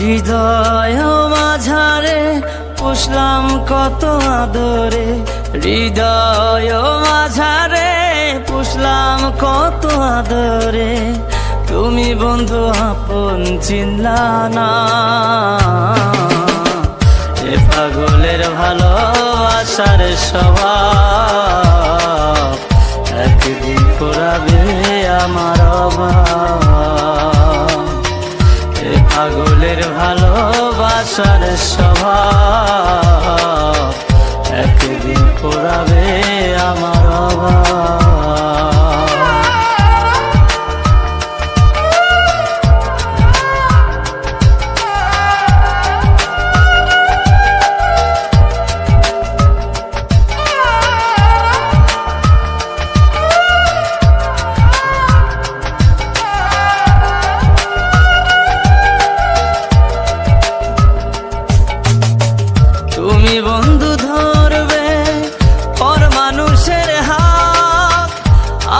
হৃদয় মাঝারে পুষলাম কত আদরে, হৃদয় মাঝারে পুষলাম কত আদরে, তুমি বন্ধু আপন চিনলা না। এ পাগলের ভালোবাসার স্বভাব একদিন ফুরাবে আমার অভাব। এ পাগলের ভালোবাসার স্বভাব একদিন ফুরাবে আমার অভাব। তুমি বন্ধু ধরবে পর মানুষের হাত,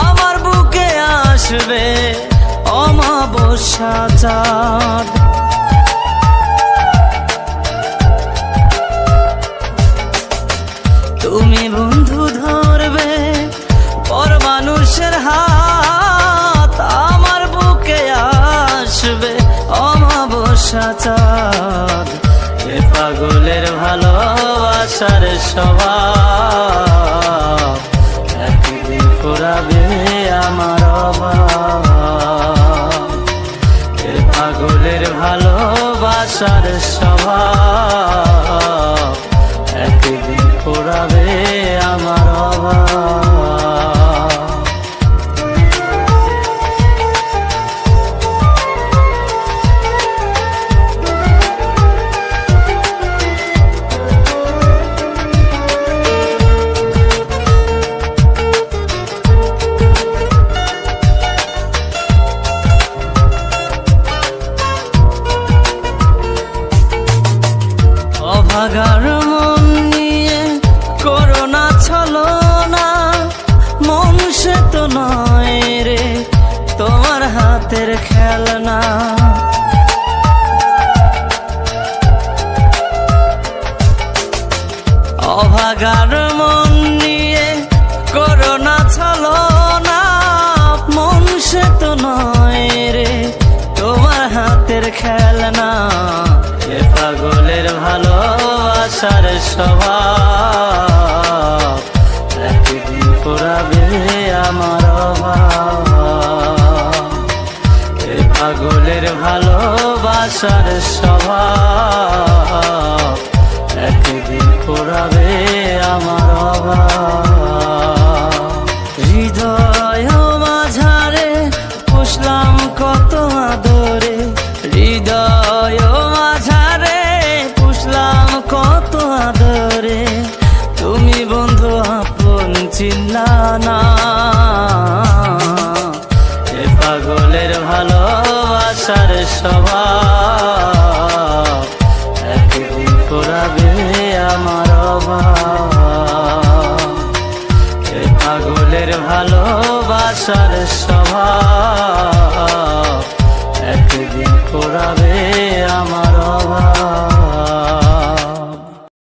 আমার বুকে আসবে অমাবস্যা চাঁদ। তুমি বন্ধু ধরবে পর মানুষের হাত, আমার বুকে আসবে অমাবস্যা চাঁদ। এ পাগলের ভালোবাসার স্বভাব একদিন ফুরাবে আমার অভাব। এ পাগলের ভালোবাসার স্বভাব একদিন ফুরাবে আমার অভাব। অভাগার মন নিয়ে করোনা ছলনা, মন সে তো নয় রে তোমার হাতের খেলনা। অভাগার মন নিয়ে করোনা ছলনা, মন সে তো নয় রে তোমার হাতের খেলনা। এ পাগলের ভালোবাসার স্বভাব একদিন ফুরাবে আমার অভাব। এ পাগলের ভালোবাসার স্বভাব একদিন ফুরাবে আমার অভাব। হৃদয় মাঝারে পুষলাম কত আদরে, হৃদয় মাঝারে পুষলাম কত আদরে, তুমি বন্ধু আপন চিনলা না। এ পাগলের ভালোবাসার স্বভাব একদিন ফুরাবে আমার অভাব। এ পাগলের ভালোবাসার স্বভাব একদিন ফুরাবে আমার অভাব।